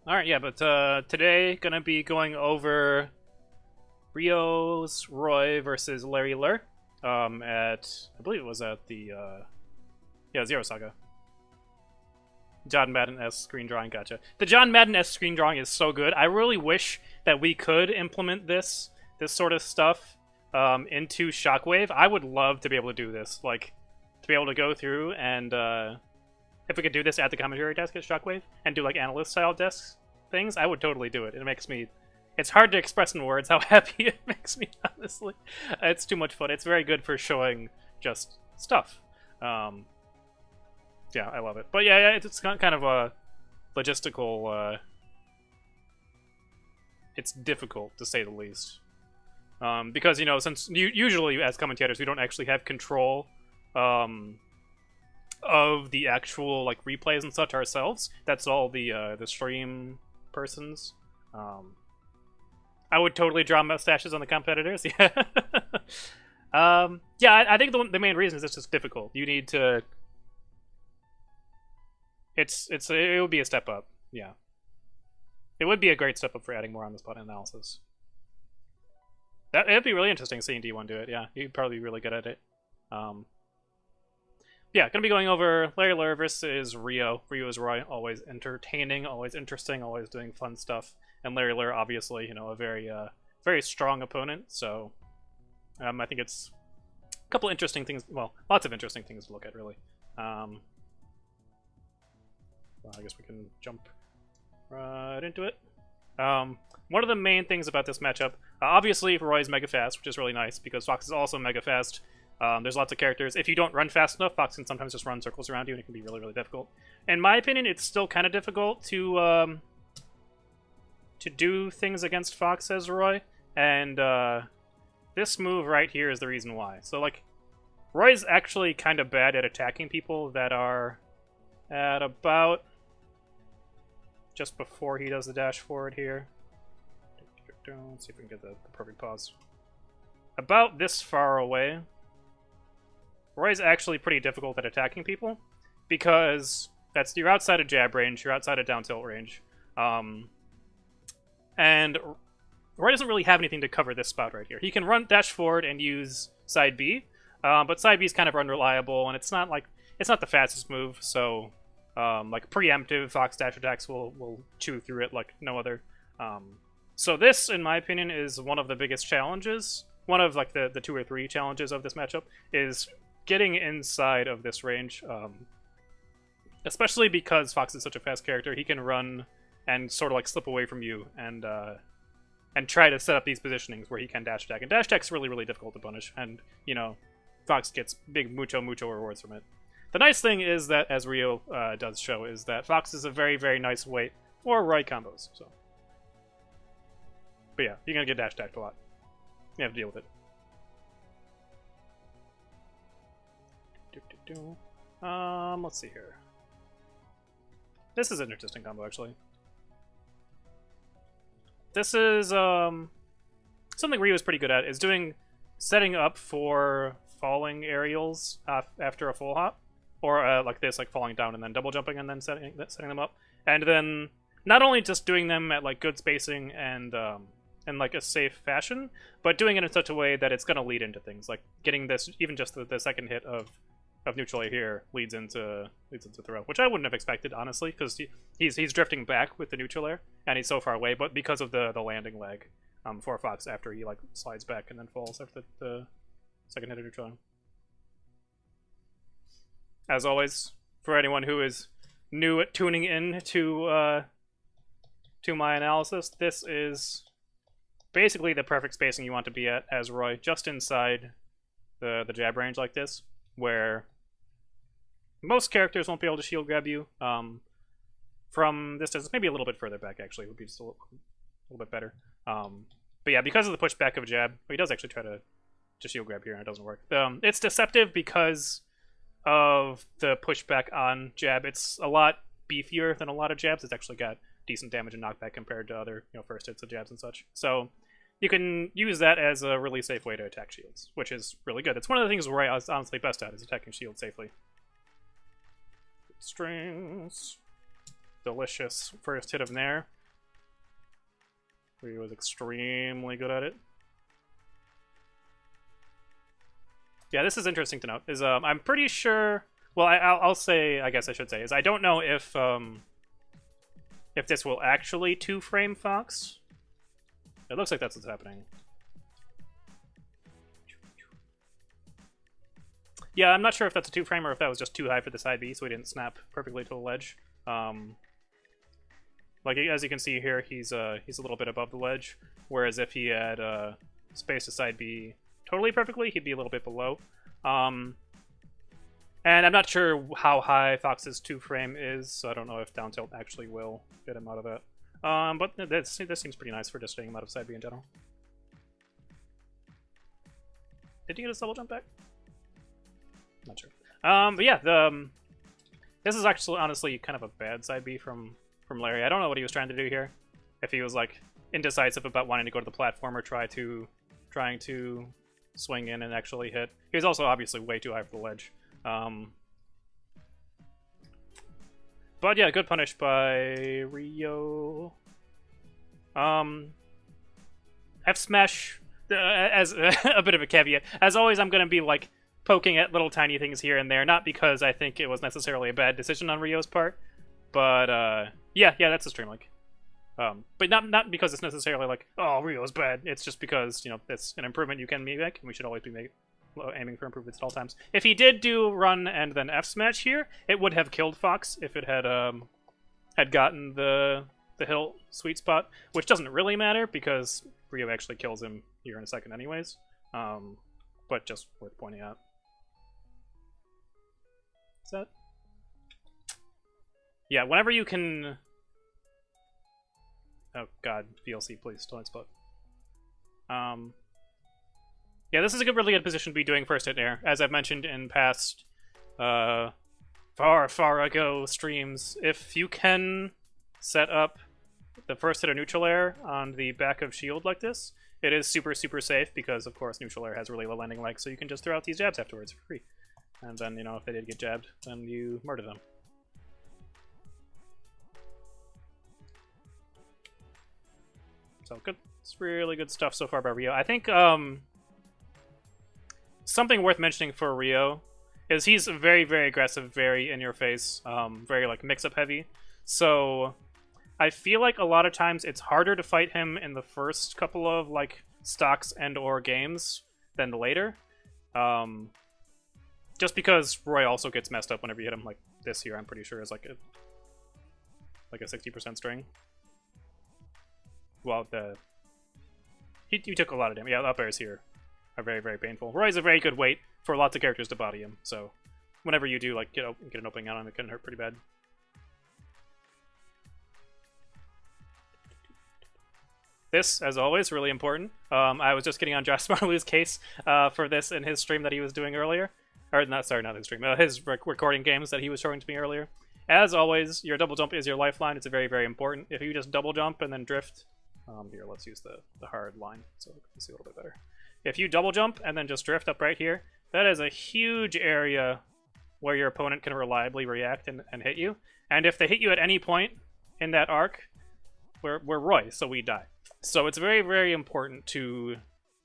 Alright, yeah, but today gonna be going over Rio's Roy versus LarryLurr. I believe it was at the Zero Saga. John Madden-esque screen drawing, gotcha. The John Madden-esque screen drawing is so good. I really wish that we could implement this sort of stuff into Shockwave. I would love to be able to do this, like to be able to go through and if we could do this at the commentary desk at Shockwave and do like analyst style desk things, I would totally do it. It makes me. It's hard to express in words how happy it makes me. Honestly, it's too much fun. It's very good for showing just stuff. Yeah, I love it. But yeah, it's kind of a logistical. It's difficult to say the least, because since usually as commentators we don't actually have control of the actual like replays and such ourselves. That's all the stream persons. I would totally draw mustaches on the competitors. Yeah. Yeah, I think the main reason is it's just difficult. You need to. It would be a step up. Yeah. It would be a great step up for adding more on the spot analysis. It'd be really interesting seeing D1 do it. Yeah, he'd probably be really good at it. Yeah, gonna be going over LarryLurr versus Rio. Rio is Roy, always entertaining, always interesting, always doing fun stuff. And LarryLurr, obviously, a very strong opponent. So, I think it's a couple interesting things. Well, lots of interesting things to look at, really. Well, I guess we can jump right into it. One of the main things about this matchup, obviously, Roy's mega fast, which is really nice because Fox is also mega fast. There's lots of characters. If you don't run fast enough, Fox can sometimes just run circles around you, and it can be really, really difficult. In my opinion, it's still kind of difficult to do things against Fox as Roy, and this move right here is the reason why. So, like, Roy's actually kind of bad at attacking people that are at about just before he does the dash forward here. Let's see if we can get the perfect pause. About this far away, Roy's actually pretty difficult at attacking people because you're outside of jab range, you're outside of down tilt range, and Roy doesn't really have anything to cover this spot right here. He can run dash forward and use side B, but side B is kind of unreliable, and it's not the fastest move. So like preemptive Fox dash attacks will chew through it like no other. So this, in my opinion, is one of the biggest challenges. One of like the 2 or 3 challenges of this matchup is getting inside of this range, especially because Fox is such a fast character. He can run and sort of like slip away from you and try to set up these positionings where he can dash attack. And dash attack's really, really difficult to punish, and Fox gets big mucho rewards from it. The nice thing is that, as Rio does show, is that Fox is a very, very nice weight for Roy combos. So, but yeah, you're gonna get dash attacked a lot. You have to deal with it. Let's see here. This is an interesting combo, actually. This is something Rio is pretty good at, is setting up for falling aerials after a full hop, or like this, like falling down and then double jumping and then setting them up, and then not only just doing them at like good spacing and in like a safe fashion, but doing it in such a way that it's going to lead into things like getting this, even just the second hit of neutral air here leads into throw, which I wouldn't have expected, honestly, because he's drifting back with the neutral air and he's so far away, but because of the landing lag for Fox after he like slides back and then falls after the second hit of neutral air. As always, for anyone who is new at tuning in to my analysis, this is basically the perfect spacing you want to be at as Roy, just inside the jab range like this, where most characters won't be able to shield grab you from this distance. Maybe a little bit further back, actually, would be just a little bit better. But yeah, because of the pushback of jab, well, he does actually try to shield grab here, and it doesn't work. It's deceptive because of the pushback on jab. It's a lot beefier than a lot of jabs. It's actually got decent damage and knockback compared to other first hits of jabs and such. So you can use that as a really safe way to attack shields, which is really good. It's one of the things Roy is honestly best at, is attacking shields safely. Strings. Delicious first hit of Nair. Ryo was extremely good at it. Yeah, this is interesting to note. I'm pretty sure. Well, I'll say. I guess I should say is I don't know if this will actually two-frame Fox. It looks like that's what's happening. Yeah, I'm not sure if that's a two-frame or if that was just too high for the side B, so he didn't snap perfectly to the ledge. Like as you can see here, he's a little bit above the ledge, whereas if he had spaced the side B totally perfectly, he'd be a little bit below. And I'm not sure how high Fox's two-frame is, so I don't know if down tilt actually will get him out of that. But this seems pretty nice for just getting him out of side B in general. Did he get his double jump back? Not sure. But yeah, this is actually honestly kind of a bad side B from Larry. I don't know what he was trying to do here. If he was like indecisive about wanting to go to the platform or trying to swing in and actually hit. He was also obviously way too high for the ledge. But yeah, good punish by Ryo. F smash as a bit of a caveat. As always, I'm gonna be like poking at little tiny things here and there, not because I think it was necessarily a bad decision on Ryo's part, but yeah, that's a stream link. But not because it's necessarily like, oh, Ryo's bad. It's just because, you know, it's an improvement you can make, and we should always be aiming for improvements at all times. If he did do run and then F smash here, it would have killed Fox if it had gotten the hill sweet spot, which doesn't really matter because Ryo actually kills him here in a second anyways. But just worth pointing out. Is that? Yeah, whenever you can. Oh god, VLC, please don't explode. Yeah, this is a really good position to be doing first hit air. As I've mentioned in past far ago streams, if you can set up the first hit or neutral air on the back of shield like this, it is super safe because of course neutral air has really low landing leg, so you can just throw out these jabs afterwards for free. And then, you know, if they did get jabbed, then you murder them. So good. It's really good stuff so far by Ryo. I think something worth mentioning for Ryo is he's very aggressive, very in your face, very like mix-up heavy. So I feel like a lot of times it's harder to fight him in the first couple of like stocks and or games than later. Just because Roy also gets messed up whenever you hit him, like this here, I'm pretty sure is like a 60% string. Well, he took a lot of damage. Yeah, the up airs here are very painful. Roy's a very good weight for lots of characters to body him, so whenever you do like get an opening out on him, it can hurt pretty bad. This, as always, really important. I was just getting on Josh Smartlu's case for this in his stream that he was doing earlier. Or, not his stream, his recording games that he was showing to me earlier. As always, your double jump is your lifeline. It's very important. If you just double jump and then drift... here, let's use the hard line so we can see a little bit better. If you double jump and then just drift up right here, that is a huge area where your opponent can reliably react and hit you. And if they hit you at any point in that arc, we're Roy, so we die. So it's very important to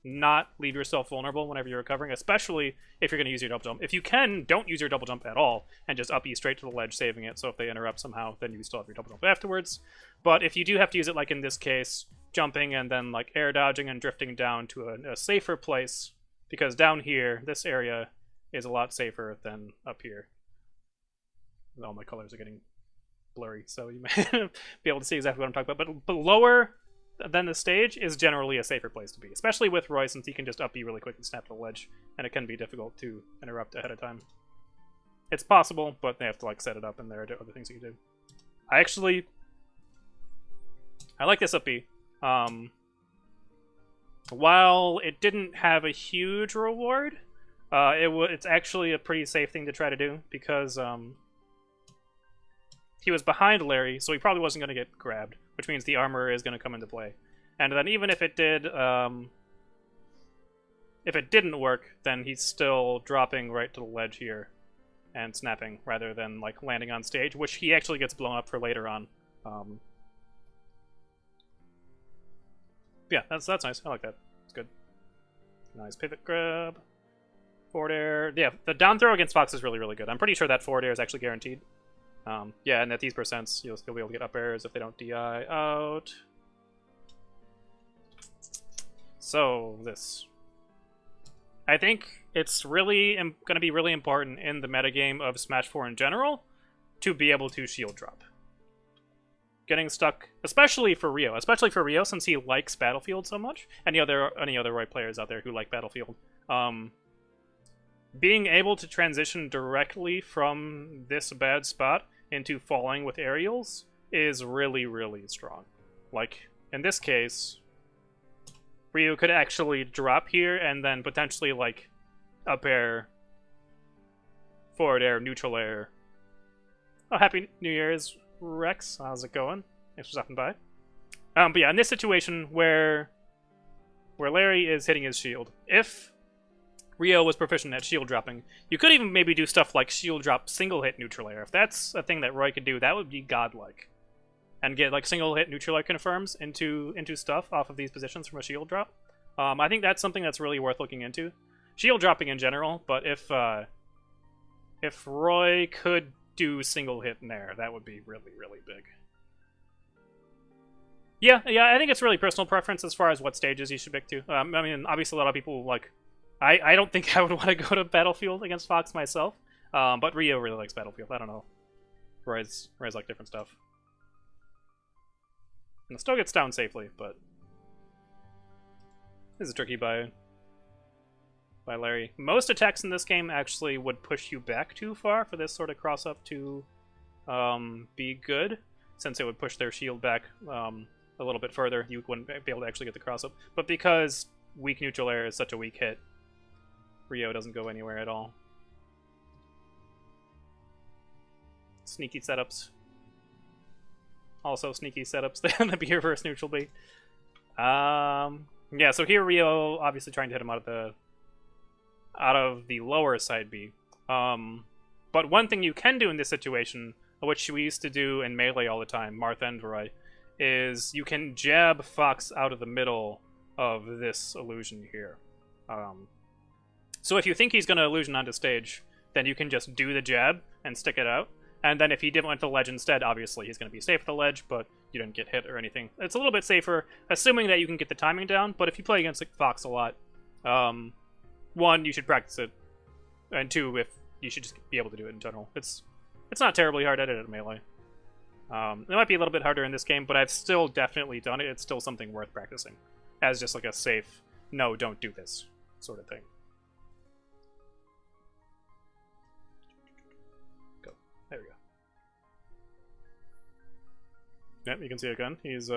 not leave yourself vulnerable whenever you're recovering, especially if you're going to use your double jump. If you can, don't use your double jump at all and just up E straight to the ledge, saving it. So if they interrupt somehow, then you still have your double jump afterwards. But if you do have to use it, like in this case, jumping and then like air dodging and drifting down to a safer place, because down here, this area is a lot safer than up here. All my colors are getting blurry, so you may be able to see exactly what I'm talking about. But lower than the stage is generally a safer place to be, especially with Roy, since he can just up B really quick and snap to the ledge, and it can be difficult to interrupt ahead of time. It's possible, but they have to like set it up, and there are other things you can do. I like this up B. While it didn't have a huge reward, it's actually a pretty safe thing to try to do, because he was behind Larry, so he probably wasn't going to get grabbed, which means the armor is going to come into play. And then even if it did, if it didn't work, then he's still dropping right to the ledge here and snapping rather than like landing on stage, which he actually gets blown up for later on. Yeah, that's nice. I like that. It's good. Nice pivot grab. Forward air. Yeah, the down throw against Fox is really, really good. I'm pretty sure that forward air is actually guaranteed. Yeah, and at these percents, you'll be able to get up airs if they don't DI out. So, this. I think it's really going to be really important in the metagame of Smash 4 in general to be able to shield drop. Getting stuck, especially for Rio since he likes Battlefield so much. Any other Roy players out there who like Battlefield. Being able to transition directly from this bad spot into falling with aerials is really, really strong. Like, in this case, Ryu could actually drop here and then potentially, like, up air, forward air, neutral air. Oh, Happy New Year's, Rex. How's it going? Thanks for stopping by. But yeah, in this situation where Larry is hitting his shield, if Rio was proficient at shield dropping, you could even maybe do stuff like shield drop single hit neutral air. If that's a thing that Roy could do, that would be godlike. And get like single hit neutral air confirms into stuff off of these positions from a shield drop. I think that's something that's really worth looking into. Shield dropping in general, but if Roy could do single hit in there, that would be really, really big. Yeah, I think it's really personal preference as far as what stages you should pick to. I mean, obviously a lot of people like... I don't think I would want to go to Battlefield against Fox myself, but Rio really likes Battlefield. I don't know. Roy's like different stuff. And it still gets down safely, but this is tricky by Larry. Most attacks in this game actually would push you back too far for this sort of cross-up to be good, since it would push their shield back a little bit further. You wouldn't be able to actually get the cross-up. But because weak neutral air is such a weak hit, Rio doesn't go anywhere at all. Sneaky setups. Also sneaky setups, the B reverse neutral B. Yeah, so here Rio obviously trying to hit him out of the lower side B. But one thing you can do in this situation, which we used to do in Melee all the time, Marth and Roy, is you can jab Fox out of the middle of this illusion here. So if you think he's going to illusion onto stage, then you can just do the jab and stick it out. And then if he didn't want the ledge instead, obviously he's going to be safe at the ledge, but you didn't get hit or anything. It's a little bit safer, assuming that you can get the timing down, but if you play against Fox a lot, one, you should practice it, and two, if you should just be able to do it in general. It's not terribly hard at it at Melee. It might be a little bit harder in this game, but I've still definitely done it. It's still something worth practicing, as just like a safe, no, don't do this sort of thing. There we go. Yep, you can see again. He does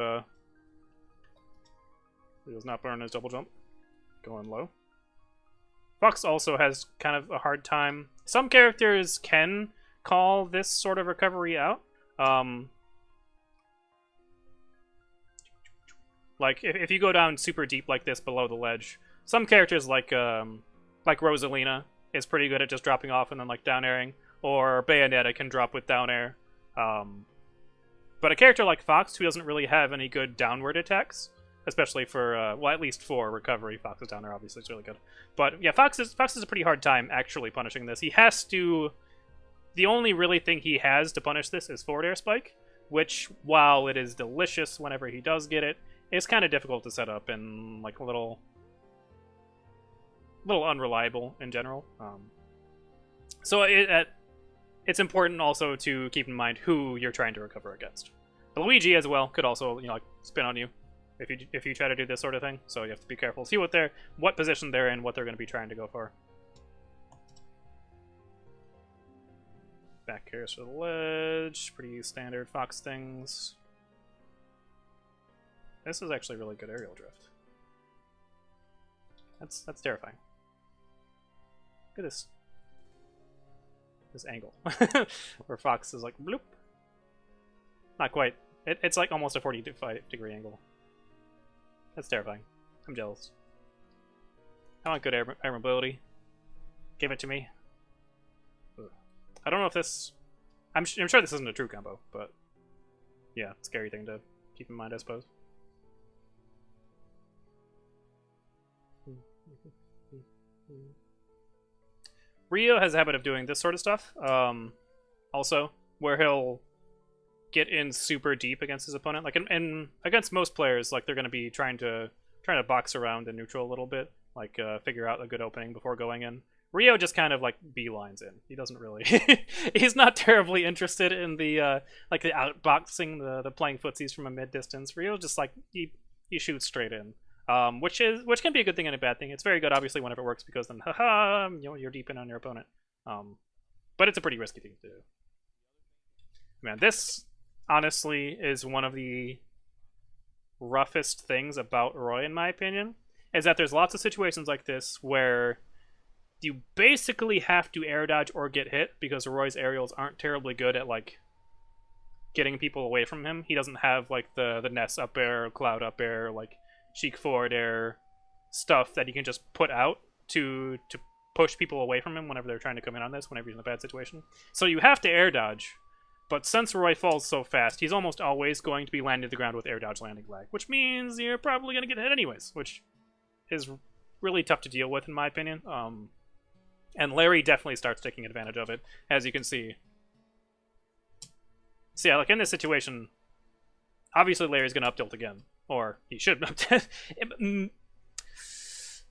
not burn his double jump. Going low. Fox also has kind of a hard time. Some characters can call this sort of recovery out. Like if you go down super deep like this below the ledge, some characters like Rosalina is pretty good at just dropping off and then like down airing. Or Bayonetta can drop with down air. But a character like Fox, who doesn't really have any good downward attacks, especially for, well, at least for recovery, Fox's down air obviously is really good. But yeah, Fox is a pretty hard time actually punishing this. He has to... The only really thing he has to punish this is forward air spike, which, while it is delicious whenever he does get it, is kind of difficult to set up and, like, a little unreliable in general. So it's important also to keep in mind who you're trying to recover against. Luigi as well could also, like spin on you if you try to do this sort of thing. So you have to be careful. See what position they're in, what they're going to be trying to go for. Back airs for the ledge, pretty standard Fox things. This is actually really good aerial drift. That's terrifying. Look at this angle where Fox is like bloop. Not quite. It's like almost a 45-degree angle. That's terrifying. I'm jealous. I want good air mobility. Give it to me. Ugh. I don't know if this... I'm sure this isn't a true combo, but yeah, scary thing to keep in mind, I suppose. Rio has a habit of doing this sort of stuff, also, where he'll get in super deep against his opponent. Like, in against most players, like, they're going to be trying to box around in neutral a little bit, like, figure out a good opening before going in. Rio just kind of, like, beelines in. He doesn't really... He's not terribly interested in the, like, the outboxing, the playing footsies from a mid-distance. Rio just, like, he shoots straight in. Which can be a good thing and a bad thing. It's very good, obviously, whenever it works, because then, haha, you know, you're deep in on your opponent. But it's a pretty risky thing to do. Man, this, honestly, is one of the roughest things about Roy, in my opinion, is that there's lots of situations like this where you basically have to air dodge or get hit, because Roy's aerials aren't terribly good at, like, getting people away from him. He doesn't have, like, the Ness up air, Cloud up air, like, Sheik forward air stuff that he can just put out to push people away from him whenever they're trying to come in on this, whenever he's in a bad situation. So you have to air dodge, but since Roy falls so fast, he's almost always going to be landing to the ground with air dodge landing lag, which means you're probably going to get hit anyways, which is really tough to deal with, in my opinion. And Larry definitely starts taking advantage of it, as you can see. So yeah, like in this situation, obviously Larry's going to up tilt again. Or he should up tilt.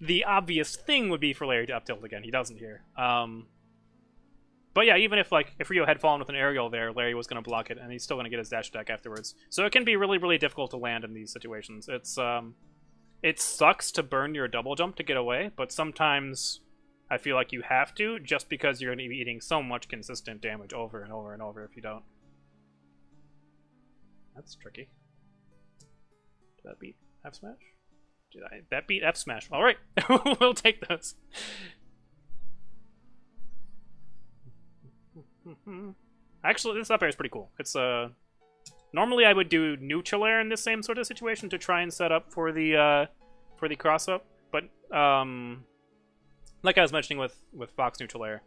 The obvious thing would be for Larry to up tilt again. He doesn't here. But yeah, even if Rio had fallen with an aerial there, Larry was going to block it, and he's still going to get his dash attack afterwards. So it can be really, really difficult to land in these situations. It sucks to burn your double jump to get away, but sometimes I feel like you have to, just because you're going to be eating so much consistent damage over and over and over if you don't. That's tricky. Did that beat F Smash? That beat F Smash. Alright, we'll take those. Actually, this up air is pretty cool. It's normally I would do neutral air in this same sort of situation to try and set up for the cross up, but like I was mentioning with Fox neutral air,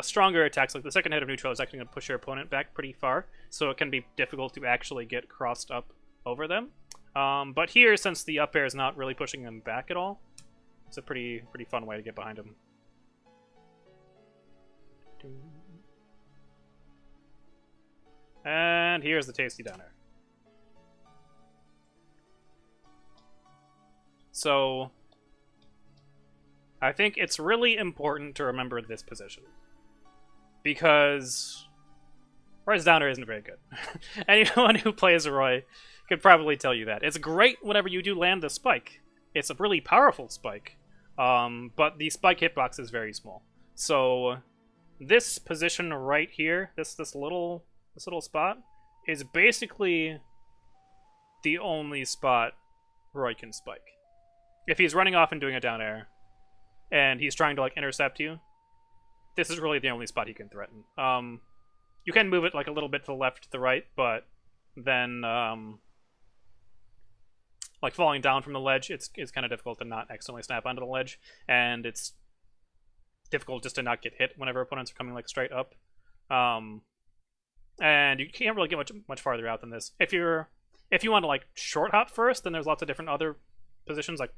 stronger attacks, like the second hit of neutral, is actually going to push your opponent back pretty far, so it can be difficult to actually get crossed up over them. But here, since the up air is not really pushing them back at all, it's a pretty fun way to get behind them. And here's the tasty down air. So I think it's really important to remember this position, because Roy's down air isn't very good. Anyone who plays Roy could probably tell you that. It's great whenever you do land the spike. It's a really powerful spike, but the spike hitbox is very small. So this position right here, this little spot, is basically the only spot Roy can spike. If he's running off and doing a down air, and he's trying to like intercept you, this is really the only spot he can threaten. You can move it like a little bit to the left, to the right, but then like falling down from the ledge, it's kind of difficult to not accidentally snap onto the ledge, and it's difficult just to not get hit whenever opponents are coming like straight up. And you can't really get much farther out than this. If you want to like short hop first, then there's lots of different other positions, like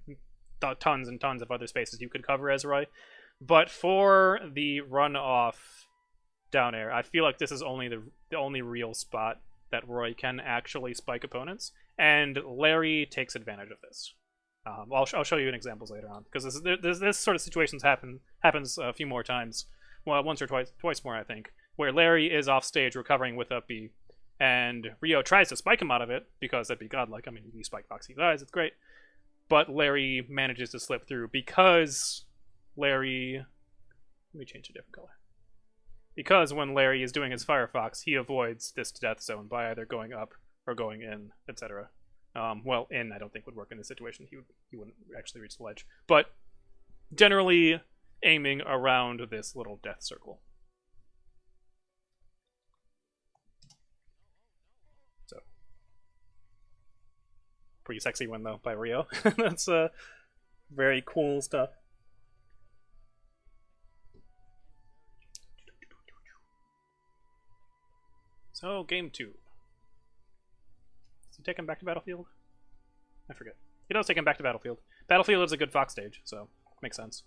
tons and tons of other spaces you could cover as Roy. But for the run off down air, I feel like this is only the only real spot that Roy can actually spike opponents, and Larry takes advantage of this. I'll show you in examples later on, because this sort of situations happens a few more times, well, once or twice more, I think, where Larry is off stage recovering with up B, and Rio tries to spike him out of it, because that'd be godlike. I mean, you spike Foxy's eyes, it's great. But Larry manages to slip through, because Larry... Let me change to a different color. Because when Larry is doing his Firefox, he avoids this death zone by either going up or going in, etc. Well, in I don't think would work in this situation. He wouldn't actually reach the ledge. But generally aiming around this little death circle. So, pretty sexy win though by Rio. That's very cool stuff. So, game 2. Does he take him back to Battlefield? I forget. He does take him back to Battlefield. Battlefield is a good Fox stage, so Makes sense.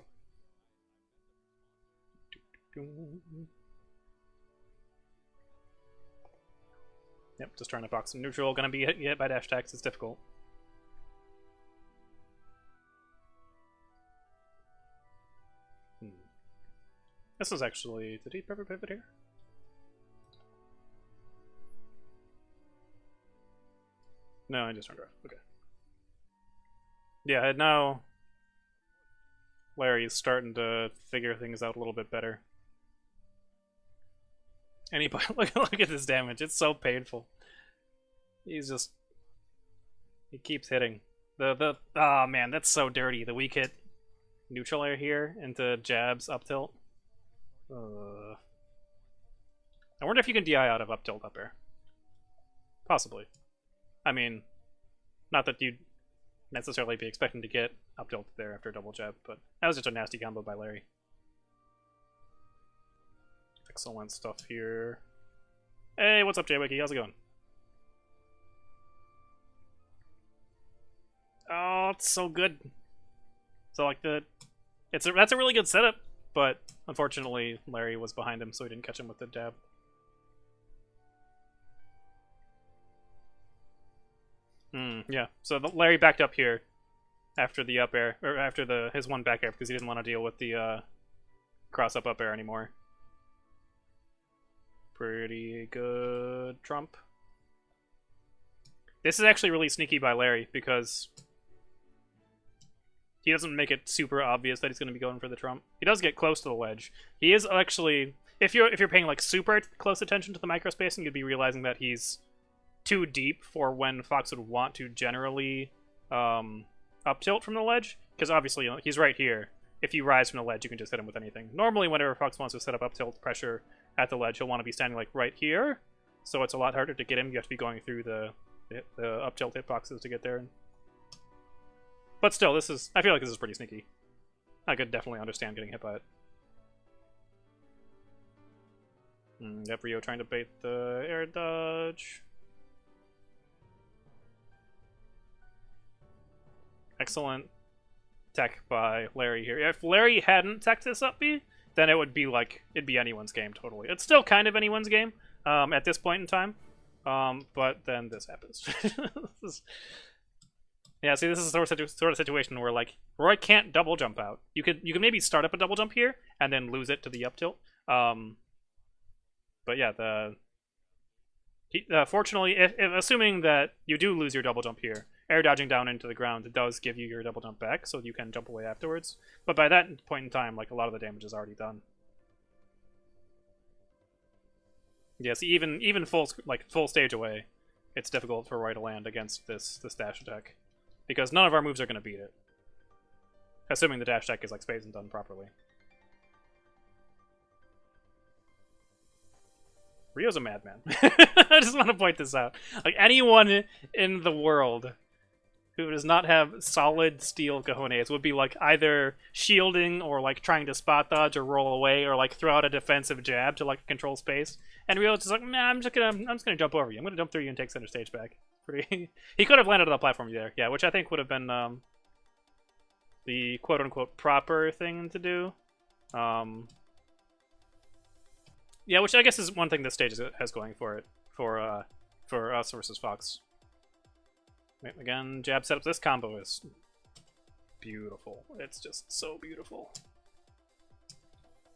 Yep, just trying to box some neutral. Gonna be hit by dash attacks. It's difficult. This was actually... Did he ever pivot here? No, I just turned off. Okay. Yeah, now Larry's starting to figure things out a little bit better. And he look at this damage. It's so painful. He's just... He keeps hitting. Oh man, that's so dirty. The weak hit neutral air here into jabs up tilt. I wonder if you can DI out of up tilt up air. Possibly. I mean, not that you'd necessarily be expecting to get up tilt there after a double jab, but that was just a nasty combo by Larry. Excellent stuff here. Hey, what's up, JWiki? How's it going? Oh, it's so good. So like that's a really good setup, but unfortunately Larry was behind him, so he didn't catch him with the dab. Yeah. So Larry backed up here after the up air, or after his one back air, because he didn't want to deal with the cross up air anymore. Pretty good trump. This is actually really sneaky by Larry because he doesn't make it super obvious that he's going to be going for the trump. He does get close to the ledge. He is actually, if you're paying like super close attention to the microspacing, you'd be realizing that he's too deep for when Fox would want to generally up tilt from the ledge, because obviously he's right here. If you rise from the ledge, you can just hit him with anything. Normally, whenever Fox wants to set up tilt pressure at the ledge, he'll want to be standing like right here, so it's a lot harder to get him. You have to be going through the up tilt hitboxes to get there. But still, I feel like this is pretty sneaky. I could definitely understand getting hit by it. Yep, Rio trying to bait the air dodge. Excellent tech by Larry here. If Larry hadn't teched this up B, then it would be like, it'd be anyone's game totally. It's still kind of anyone's game at this point in time. But then this happens. Yeah, see, this is the sort of situation where like Roy can't double jump out. You could maybe start up a double jump here and then lose it to the up tilt. But yeah, fortunately, if assuming that you do lose your double jump here, air dodging down into the ground, it does give you your double jump back, so you can jump away afterwards. But by that point in time, like a lot of the damage is already done. Yes, even full stage away, it's difficult for Roy to land against this dash attack, because none of our moves are going to beat it, assuming the dash attack is like spaced and done properly. Rio's a madman. I just want to point this out. Like, anyone in the world who does not have solid steel cojones would be like either shielding or like trying to spot dodge or roll away or like throw out a defensive jab to like control space. And Rio's just like, nah, I'm just gonna jump over you. I'm gonna jump through you and take center stage back. Pretty. He could have landed on the platform there, yeah, which I think would have been the quote unquote proper thing to do. Yeah, which I guess is one thing this stage has going for it, for us versus Fox. Again, jab setup. This combo is beautiful. It's just so beautiful.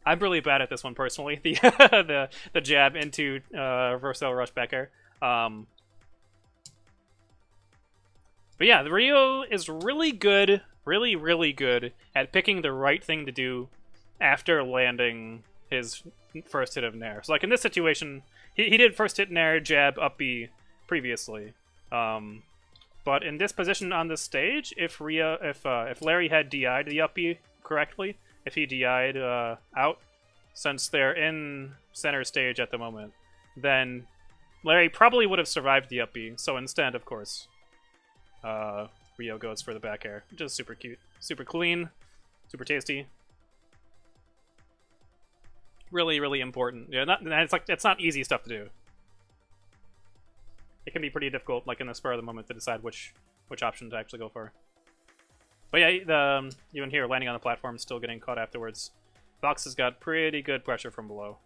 I'm really bad at this one personally. The jab into reversal rush backer. But yeah, the Rio is really good, really good at picking the right thing to do after landing his first hit of Nair. So like in this situation, he did first hit Nair, jab, up B previously. But in this position on this stage, if Larry had DI'd the up B correctly, if he DI'd out, since they're in center stage at the moment, then Larry probably would have survived the up B. So instead, of course, Rio goes for the back air, which is super cute, super clean, super tasty. Really important. Yeah, it's not easy stuff to do. It can be pretty difficult, like in the spur of the moment, to decide which option to actually go for. But yeah, even here, landing on the platform, still getting caught afterwards. Fox has got pretty good pressure from below.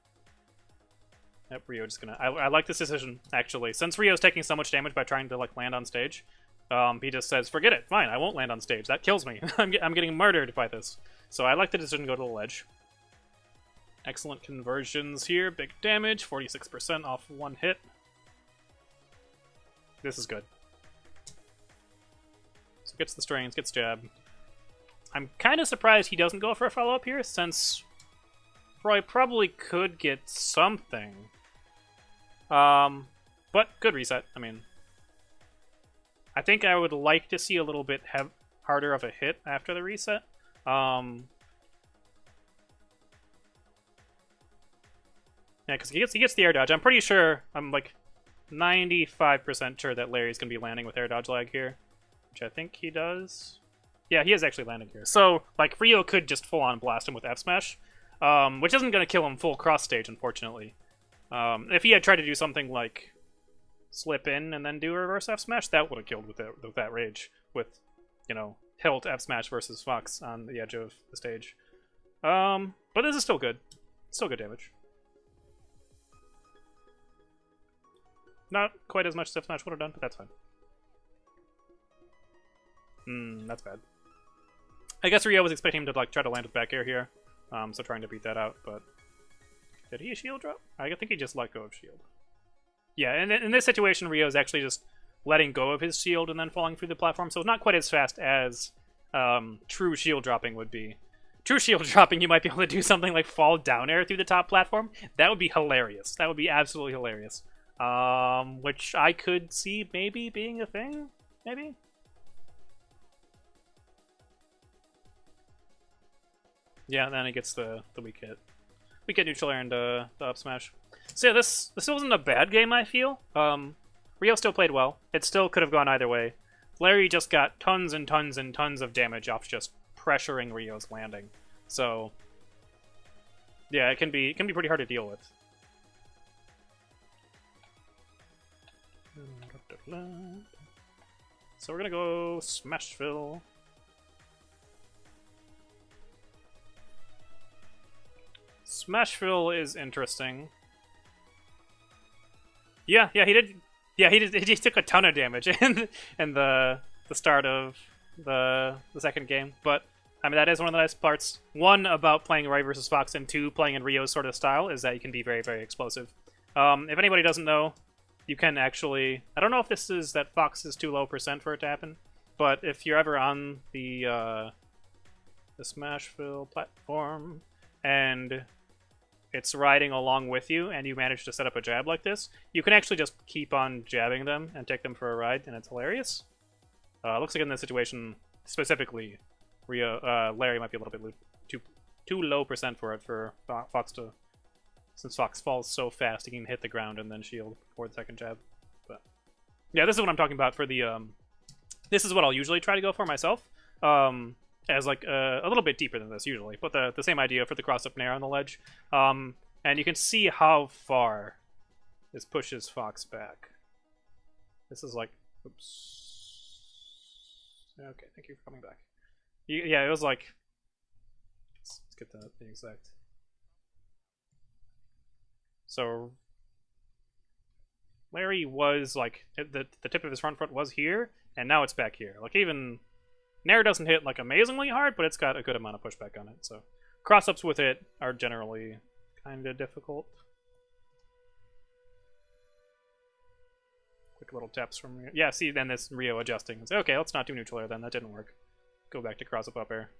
Yep, Rio just gonna... I like this decision, actually. Since Rio's taking so much damage by trying to, like, land on stage, he just says, forget it, fine, I won't land on stage. That kills me. I'm getting murdered by this. So I like the decision to go to the ledge. Excellent conversions here. Big damage, 46% off one hit. This is good. So gets the strings, gets jab. I'm kind of surprised he doesn't go for a follow-up here, since Roy probably could get something. But good reset. I mean, I think I would like to see a little bit harder of a hit after the reset. Yeah, because he gets the air dodge. I'm pretty sure, I'm like 95% sure that Larry's going to be landing with air dodge lag here, which I think he does. Yeah, he is actually landing here. So, like, Rio could just full-on blast him with F-Smash, which isn't going to kill him full cross-stage, unfortunately. If he had tried to do something like slip in and then do a reverse F-Smash, that would have killed with that rage. With, you know, Hilt F-Smash versus Fox on the edge of the stage. But this is still good. Still good damage. Not quite as much as F-Smash would have done, but that's fine. That's bad. I guess Rio was expecting him to like try to land with back air here, so trying to beat that out, but... Did he shield drop? I think he just let go of shield. Yeah, and in this situation, Rio's actually just letting go of his shield and then falling through the platform, so it's not quite as fast as true shield dropping would be. True shield dropping, you might be able to do something like fall down air through the top platform. That would be hilarious. That would be absolutely hilarious. Which I could see maybe being a thing, maybe? Yeah, and then he gets the weak hit. Weak hit neutral air and the up smash. So yeah, this wasn't a bad game, I feel. Rio still played well. It still could have gone either way. Larry just got tons and tons and tons of damage off just pressuring Rio's landing. So yeah, it can be pretty hard to deal with. So we're gonna go Smashville. Smashville is interesting. Yeah, he did. Yeah, he did. He took a ton of damage in the start of the second game. But I mean, that is one of the nice parts. One about playing Roy versus Fox, and two playing in Rio's sort of style is that you can be very, very explosive. If anybody doesn't know, you can actually... I don't know if this is that Fox is too low % for it to happen, but if you're ever on the Smashville platform and it's riding along with you and you manage to set up a jab like this, you can actually just keep on jabbing them and take them for a ride, and it's hilarious. Looks like in this situation, specifically, Larry might be a little bit too low % for it for Fox to... Since Fox falls so fast, he can hit the ground and then shield before the second jab. But yeah, this is what I'm talking about for the... This is what I'll usually try to go for myself. As like a little bit deeper than this usually, but the same idea for the cross-up nair on the ledge. And you can see how far this pushes Fox back. This is like... Oops. Okay, thank you for coming back. Yeah, it was like... Let's get the exact... So Larry was like the tip of his front foot was here, and now it's back here. Like even Nair doesn't hit like amazingly hard, but it's got a good amount of pushback on it. So cross-ups with it are generally kind of difficult. Quick little taps from Rio. Yeah, see, then this Rio adjusting. It's okay, let's not do neutral air then. That didn't work. Go back to cross-up up air.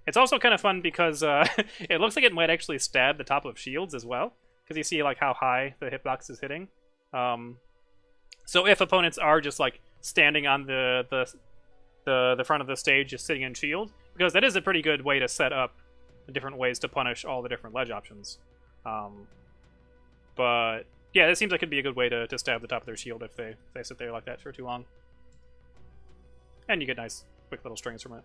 It's also kind of fun because it looks like it might actually stab the top of shields as well. Because you see like how high the hitbox is hitting. So if opponents are just like standing on the front of the stage, just sitting in shield, because that is a pretty good way to set up different ways to punish all the different ledge options. But yeah, it seems like it'd be a good way to stab the top of their shield if they sit there like that for too long. And you get nice quick little strings from it.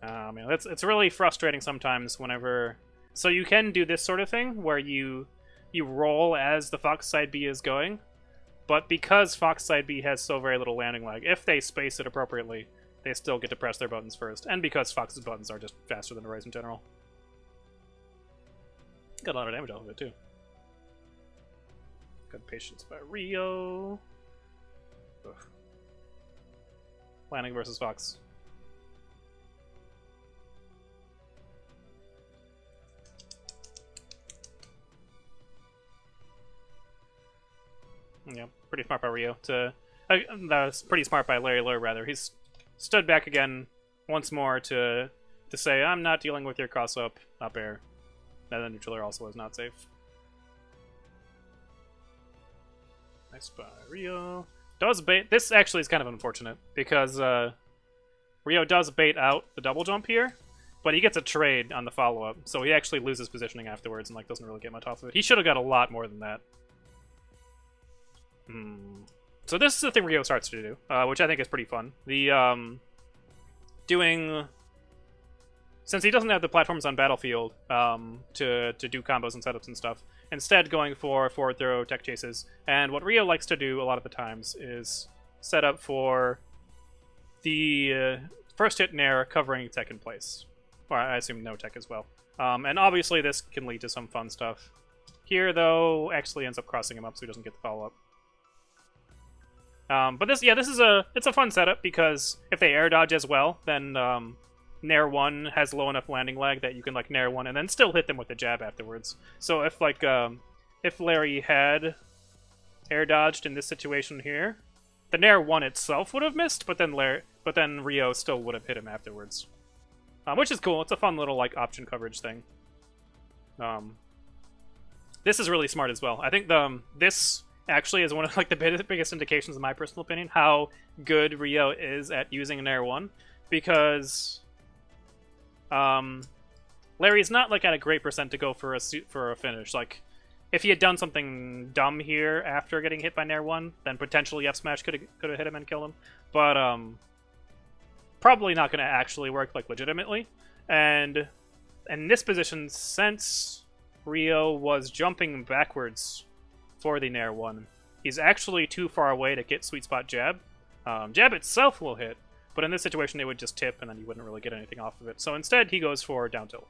Man, it's really frustrating sometimes whenever... So you can do this sort of thing, where you roll as the Fox side B is going, but because Fox side B has so very little landing lag, if they space it appropriately, they still get to press their buttons first, and because Fox's buttons are just faster than Roy's in general. Got a lot of damage off of it, too. Good patience by Rio. Ugh. Landing versus Fox. Yeah, pretty smart by Rio. That was pretty smart by LarryLurr, rather. He's stood back again once more to say, I'm not dealing with your cross-up air. And the neutral air also is not safe. Nice by Rio. Does bait. This actually is kind of unfortunate, because Rio does bait out the double jump here, but he gets a trade on the follow-up, so he actually loses positioning afterwards and like doesn't really get much off of it. He should have got a lot more than that. So this is the thing Rio starts to do, which I think is pretty fun. The since he doesn't have the platforms on Battlefield to do combos and setups and stuff, instead going for forward throw tech chases. And what Rio likes to do a lot of the times is set up for the first hit nair covering tech in place. Or I assume no tech as well. And obviously this can lead to some fun stuff. Here, though, actually ends up crossing him up so he doesn't get the follow-up. But this is it's a fun setup, because if they air dodge as well, then Nair 1 has low enough landing lag that you can like Nair 1 and then still hit them with a jab afterwards. So if like if Larry had air dodged in this situation here, the Nair 1 itself would have missed, but then Rio still would have hit him afterwards. Which is cool. It's a fun little like option coverage thing. This is really smart as well. I think this actually is one of like the biggest indications, in my personal opinion, how good Rio is at using an Air 1, because Larry's not like at a great percent to go for a finish. Like, if he had done something dumb here after getting hit by Nair 1, then potentially F Smash could have hit him and killed him. But probably not going to actually work like legitimately. And in this position, since Rio was jumping backwards for the Nair 1, he's actually too far away to get sweet spot jab. Jab itself will hit, but in this situation it would just tip and then you wouldn't really get anything off of it. So instead he goes for down tilt,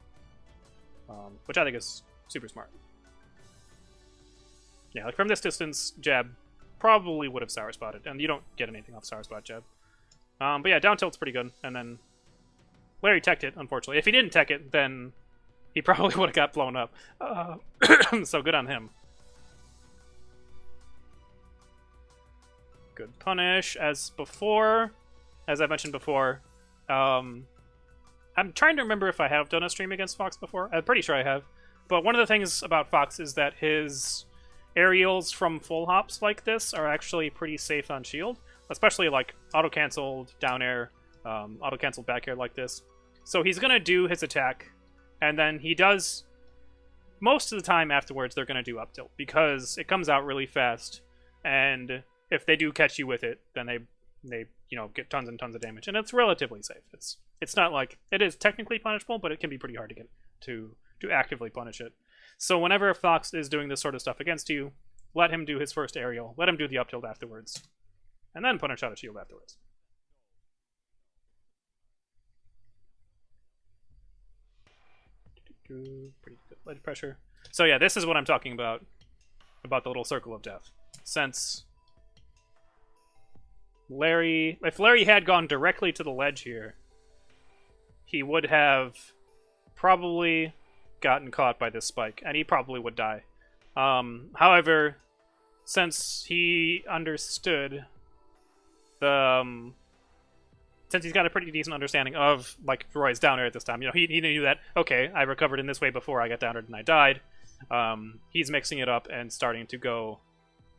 which I think is super smart. Yeah, like from this distance, jab probably would have sour spotted, and you don't get anything off sour spot jab. But yeah, down tilt's pretty good, and then Larry teched it, unfortunately. If he didn't tech it, then he probably would have got blown up. So good on him. Good punish, as I mentioned before. I'm trying to remember if I have done a stream against Fox before. I'm pretty sure I have. But one of the things about Fox is that his aerials from full hops like this are actually pretty safe on shield. Especially like auto-cancelled down air, auto-cancelled back air like this. So he's going to do his attack, and then he does... Most of the time afterwards, they're going to do up tilt, because it comes out really fast, and if they do catch you with it, then they get tons and tons of damage, and it's relatively safe. It's not like it is technically punishable, but it can be pretty hard to get to actively punish it. So whenever Fox is doing this sort of stuff against you, let him do his first aerial, let him do the up tilt afterwards, and then punish out a shield afterwards. Pretty good ledge pressure. So yeah, this is what I'm talking about the little circle of death. Since if Larry had gone directly to the ledge here, he would have probably gotten caught by this spike, and he probably would die. However, since he understood since he's got a pretty decent understanding of like Roy's down air at this time, he knew that, okay, I recovered in this way before I got down aired and I died. He's mixing it up and starting to go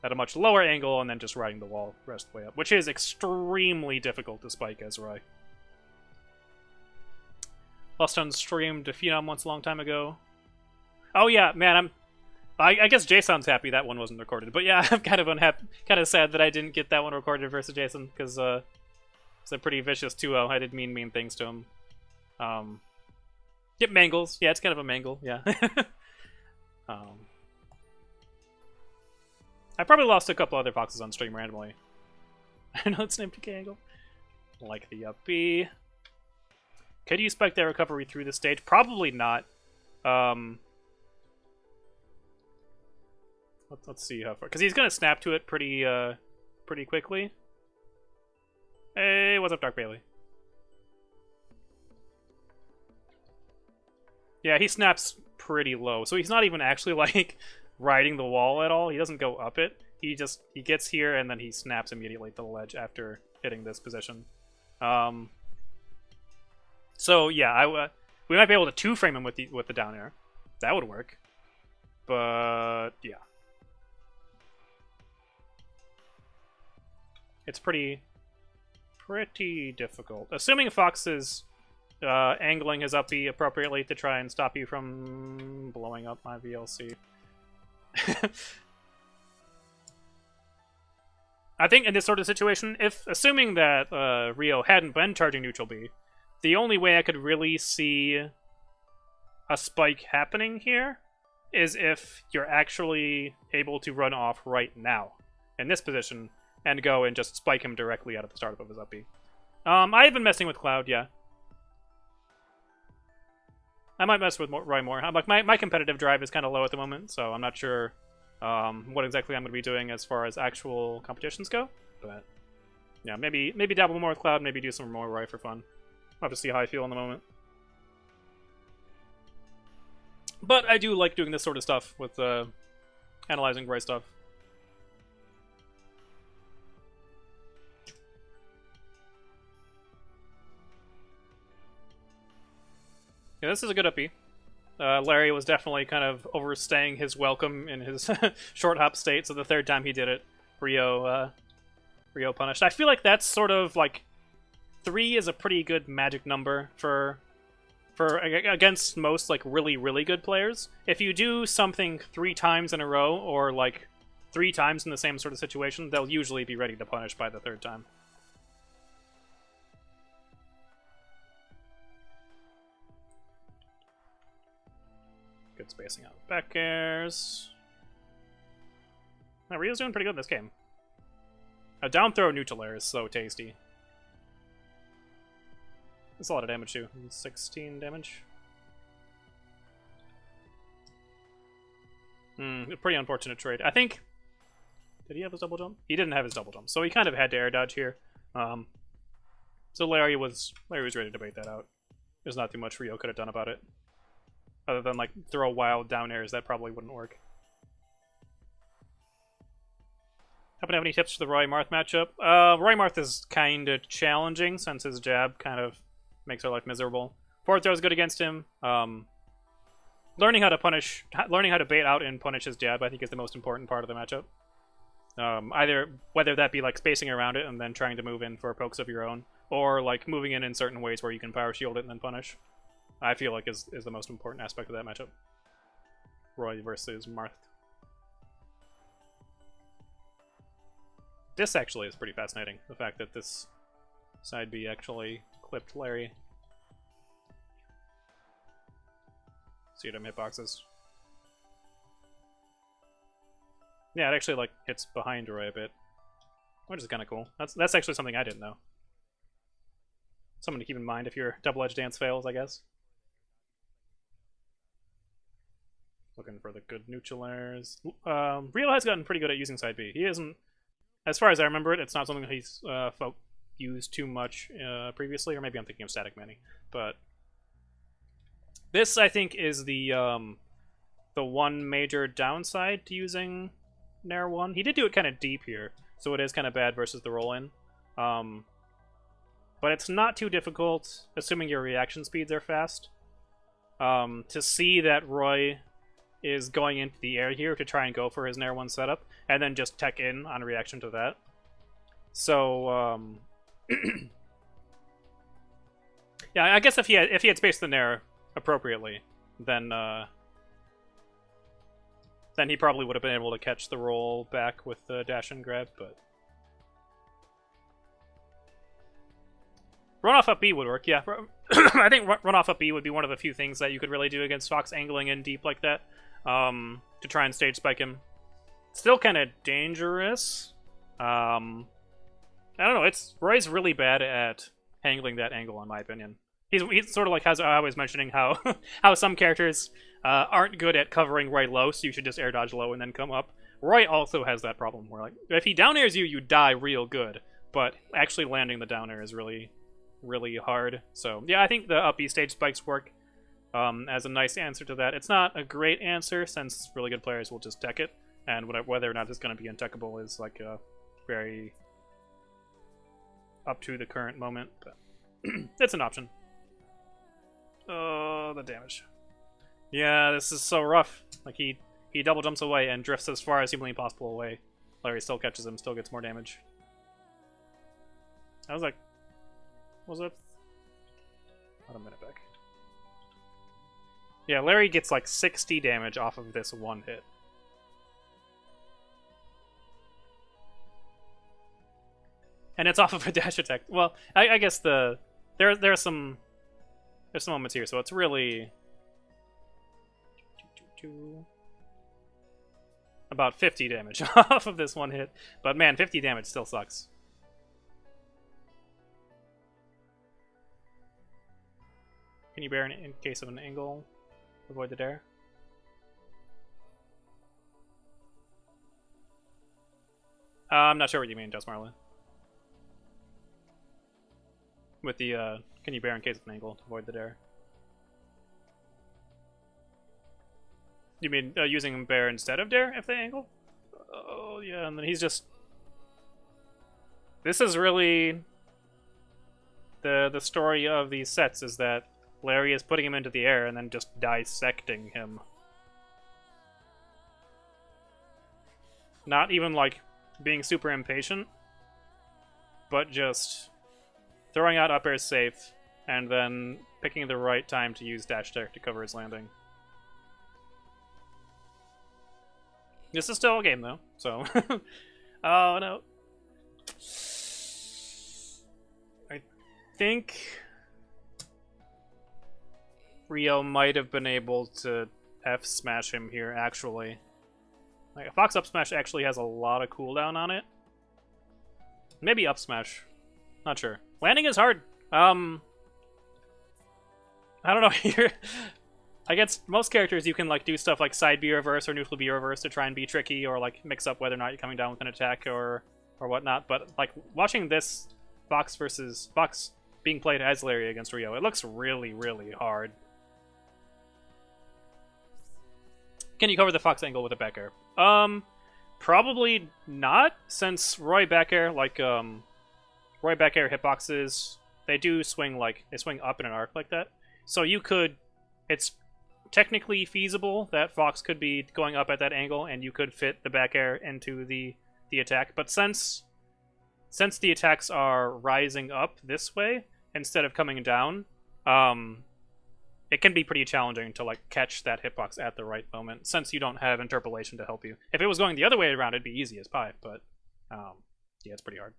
at a much lower angle and then just riding the wall the rest of the way up, which is extremely difficult to spike as Roy. Lost on stream to Phenom once a long time ago. Oh yeah, man, I guess Jason's happy that one wasn't recorded, but yeah, I'm kind of unhappy, kind of sad that I didn't get that one recorded versus Jason, because it's a pretty vicious 2-0. I did mean things to him. Yep, mangles. Yeah, it's kind of a mangle, yeah. I probably lost a couple other Foxes on stream randomly. I know it's an MPK angle. Like the up B. Could you spike that recovery through the stage? Probably not. Let's see how far, because he's gonna snap to it pretty quickly. Hey, what's up, Dark Bailey? Yeah, he snaps pretty low, so he's not even actually like riding the wall at all. He doesn't go up it. He gets here and then he snaps immediately to the ledge after hitting this position. So yeah, we might be able to two-frame him with the down air. That would work. But yeah, it's pretty difficult. Assuming Fox is angling his up B appropriately to try and stop you from blowing up my VLC. I think in this sort of situation, assuming that Rio hadn't been charging neutral B, the only way I could really see a spike happening here is if you're actually able to run off right now in this position and go and just spike him directly out of the startup of his up B. I've been messing with Cloud, yeah. I might mess with Roy more. Like my competitive drive is kind of low at the moment, so I'm not sure what exactly I'm going to be doing as far as actual competitions go. But yeah, maybe dabble more with Cloud, maybe do some more Roy for fun. I'll have to see how I feel in the moment. But I do like doing this sort of stuff with analyzing Roy stuff. Yeah, this is a good up B. Larry was definitely kind of overstaying his welcome in his short hop state, so the third time he did it, Rio punished. I feel like that's sort of like 3 is a pretty good magic number for against most like really good players. If you do something 3 times in a row or like 3 times in the same sort of situation, they'll usually be ready to punish by the 3rd time. Good spacing out back airs. Now, Rio's doing pretty good in this game. A down throw neutral air is so tasty. That's a lot of damage too. 16 damage. A pretty unfortunate trade. I think... Did he have his double jump? He didn't have his double jump, so he kind of had to air dodge here. So Larry was ready to bait that out. There's not too much Rio could have done about it. Other than, like, throw wild down airs, that probably wouldn't work. Happen to have any tips for the Roy Marth matchup? Roy Marth is kind of challenging, since his jab kind of makes our life miserable. Forward throw is good against him. Learning how to bait out and punish his jab, I think, is the most important part of the matchup. Whether that be, like, spacing around it and then trying to move in for pokes of your own, or, like, moving in certain ways where you can power shield it and then punish. I feel like is the most important aspect of that matchup. Roy versus Marth. This actually is pretty fascinating. The fact that this side B actually clipped Larry. See them hitboxes. Yeah, it actually like hits behind Roy a bit, which is kind of cool. That's actually something I didn't know. Something to keep in mind if your double-edged dance fails, I guess. Looking for the good neutral airs. Rio has gotten pretty good at using side B. He isn't, as far as I remember it, it's not something that he's used too much previously, or maybe I'm thinking of Static Manny. But this, I think, is the one major downside to using Nair 1. He did do it kind of deep here, so it is kind of bad versus the roll-in. But it's not too difficult, assuming your reaction speeds are fast, to see that Roy is going into the air here to try and go for his Nair 1 setup, and then just tech in on reaction to that. So, yeah, I guess if he had spaced the Nair appropriately, then he probably would have been able to catch the roll back with the dash and grab, but... Runoff up B would work, yeah. I think runoff up B would be one of the few things that you could really do against Fox angling in deep like that, to try and stage spike him. Still kind of dangerous. I don't know. Roy's really bad at handling that angle, in my opinion. He's sort of like as I was mentioning how how some characters aren't good at covering Roy low, so you should just air dodge low and then come up. Roy also has that problem where like if he down airs you, you die real good, but actually landing the down air is really hard. So yeah, I think the up B stage spikes work as a nice answer to that. It's not a great answer since really good players will just tech it, and whether or not it's going to be untechable is like very up to the current moment, but it's an option. Oh, the damage. Yeah, this is so rough. Like he double jumps away and drifts as far as humanly possible away. Larry still catches him, still gets more damage. I was like, what was that? About a minute back. Yeah, Larry gets like 60 damage off of this one hit. And it's off of a dash attack. Well, I guess there are some moments here, so it's really about 50 damage off of this one hit. But man, 50 damage still sucks. Can you bear in case of an angle? Avoid the dare. I'm not sure what you mean, Just Marlin. With the, can you bear in case of an angle to avoid the dare? You mean using bear instead of dare if they angle? Oh, yeah, and then he's just... This is really... The story of these sets is that Larry is putting him into the air and then just dissecting him. Not even, like, being super impatient, but just throwing out up air safe, and then picking the right time to use dash attack to cover his landing. This is still a game, though, so... Oh, no. I think Rio might have been able to F-smash him here, actually. Like, a Fox up smash actually has a lot of cooldown on it. Maybe up smash. Not sure. Landing is hard. I don't know. Here, against most characters, you can like do stuff like side B reverse or neutral B reverse to try and be tricky, or like mix up whether or not you're coming down with an attack or whatnot. But like watching this Fox versus Fox being played as Larry against Rio, it looks really hard. Can you cover the Fox angle with a back air? Probably not, since Roy back air, like Roy back air hitboxes, they do swing like they swing up in an arc like that. So you could, it's technically feasible that Fox could be going up at that angle and you could fit the back air into the attack. But since the attacks are rising up this way instead of coming down, it can be pretty challenging to like catch that hitbox at the right moment, since you don't have interpolation to help you. If it was going the other way around, it'd be easy as pie, but yeah, it's pretty hard.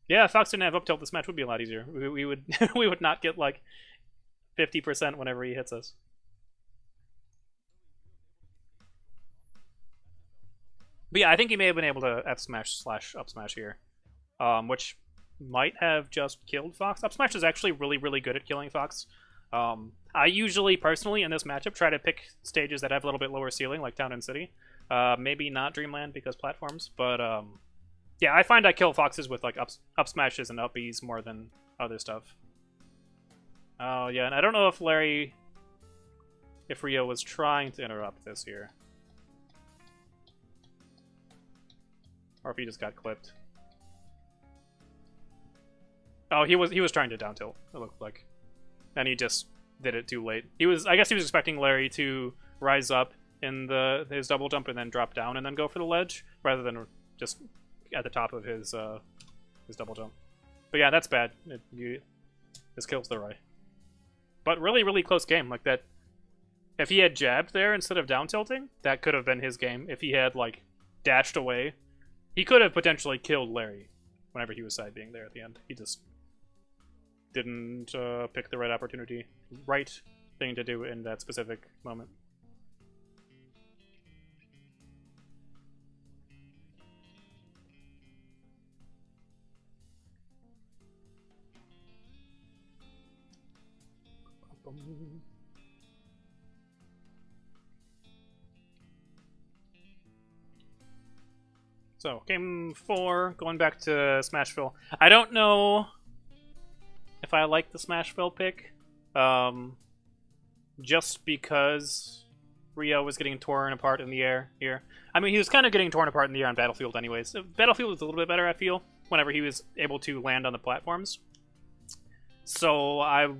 Yeah, if Fox didn't have up tilt, this match would be a lot easier. We would we would not get like 50% whenever he hits us. But yeah, I think he may have been able to F smash / up smash here, which might have just killed Fox. Up smash is actually really good at killing Fox. I usually, personally, in this matchup, try to pick stages that have a little bit lower ceiling, like Town and City. Maybe not Dreamland because platforms, but yeah, I find I kill Foxes with like up smashes and up Bs more than other stuff. Oh yeah, and I don't know if Rio was trying to interrupt this here, or if he just got clipped. Oh, he was trying to down tilt, it looked like. And he just did it too late. I guess he was expecting Larry to rise up in his double jump and then drop down and then go for the ledge, rather than just at the top of his double jump. But yeah, that's bad. This kills the Roy. But really close game. Like that, if he had jabbed there instead of down tilting, that could have been his game. If he had like dashed away, he could have potentially killed Larry whenever he was side being there at the end. He just didn't pick the right thing to do in that specific moment. So, game 4, going back to Smashville. I don't know if I like the Smashville pick, just because Rio was getting torn apart in the air here. I mean, he was kind of getting torn apart in the air on Battlefield anyways. Battlefield was a little bit better, I feel, whenever he was able to land on the platforms. So I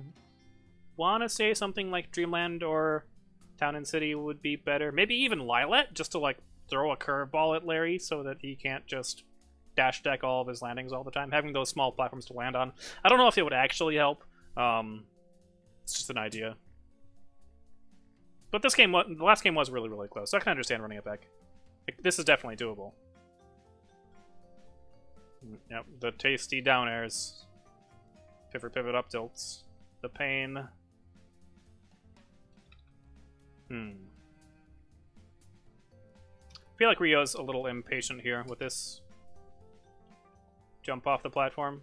want to say something like Dreamland or Town and City would be better. Maybe even Lilat, just to like throw a curveball at Larry so that he can't just dash deck all of his landings all the time. Having those small platforms to land on. I don't know if it would actually help. It's just an idea. But this game, the last game was really, really close, so I can understand running it back. Like, this is definitely doable. Yep, the tasty down airs. Pivot up tilts. The pain. I feel like Rio's a little impatient here with this jump off the platform.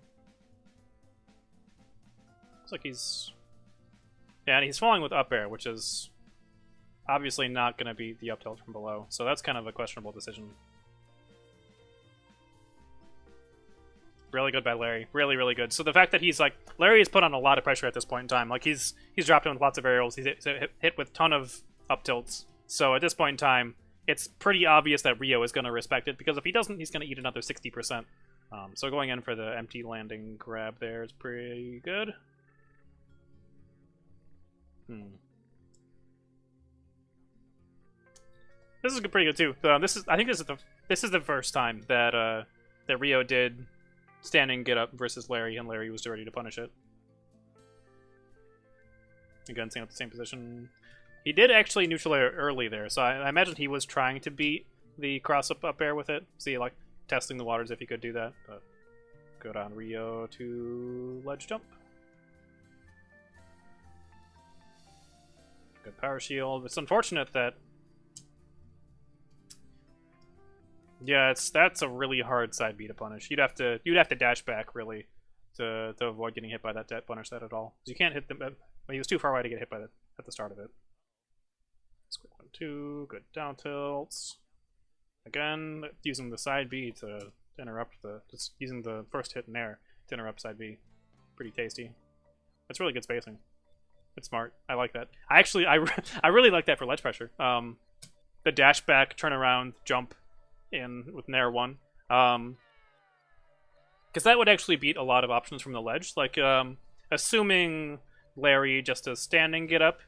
Looks like he's... Yeah, and he's falling with up air, which is obviously not going to beat the up tilt from below. So that's kind of a questionable decision. Really good by Larry. Really, really good. So the fact that he's like... Larry has put on a lot of pressure at this point in time. Like, he's dropped in with lots of aerials. He's hit with a ton of up tilts. So at this point in time, it's pretty obvious that Rio is going to respect it, because if he doesn't, he's going to eat another 60%. So going in for the empty landing grab there is pretty good. This is pretty good too. I think this is the first time that that Rio did standing get up versus Larry, and Larry was ready to punish it. Again, staying up the same position. He did actually neutral air early there, so I imagine he was trying to beat the cross-up up air with it. See, like, testing the waters if he could do that. But good on Rio to ledge jump. Good power shield. It's unfortunate that... Yeah, that's a really hard side B to punish. You'd have to dash back, really, to avoid getting hit by that debt punish that at all. You can't hit them... Well, he was too far away to get hit by that at the start of it. Quick 1-2, good down tilts. Again, using the side B to interrupt just using the first hit in air to interrupt side B. Pretty tasty. That's really good spacing. It's smart. I like that. I really like that for ledge pressure. The dash back, turn around, jump in with Nair 1. Because that would actually beat a lot of options from the ledge. Like, assuming Larry just a standing get up,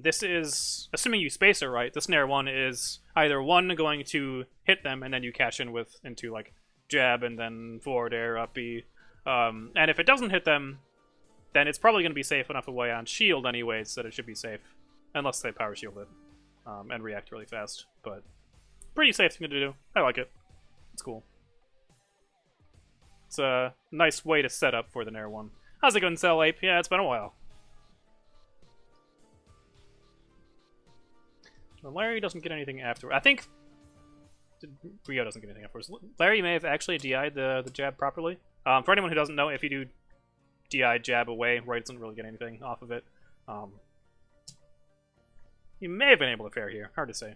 this is, assuming you space it right, this Nair 1 is either 1 going to hit them and then you cash in into like jab and then forward air up B. And if it doesn't hit them, then it's probably going to be safe enough away on shield anyways that it should be safe. Unless they power shield it and react really fast. But pretty safe thing to do. I like it. It's cool. It's a nice way to set up for the Nair 1. How's it going, Cell Ape? Yeah, it's been a while. Well, Larry doesn't get anything after. I think Rio doesn't get anything afterwards. Larry may have actually DI'd the jab properly. For anyone who doesn't know, if you do DI jab away, Roy doesn't really get anything off of it. He may have been able to fair here. Hard to say.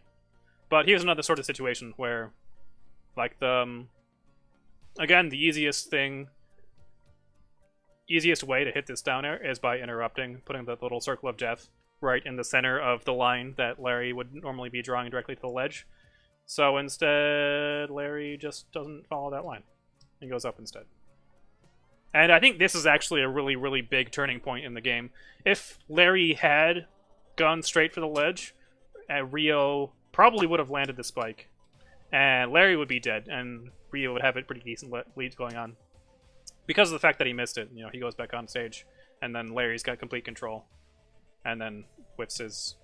But here's another sort of situation where, like, again, the easiest way to hit this down air is by interrupting, putting the little circle of death right in the center of the line that Larry would normally be drawing directly to the ledge. So instead, Larry just doesn't follow that line. He goes up instead. And I think this is actually a really, really big turning point in the game. If Larry had gone straight for the ledge, Rio probably would have landed the spike. And Larry would be dead, and Rio would have a pretty decent lead going on. Because of the fact that he missed it, he goes back on stage, and then Larry's got complete control. And then whiffs his...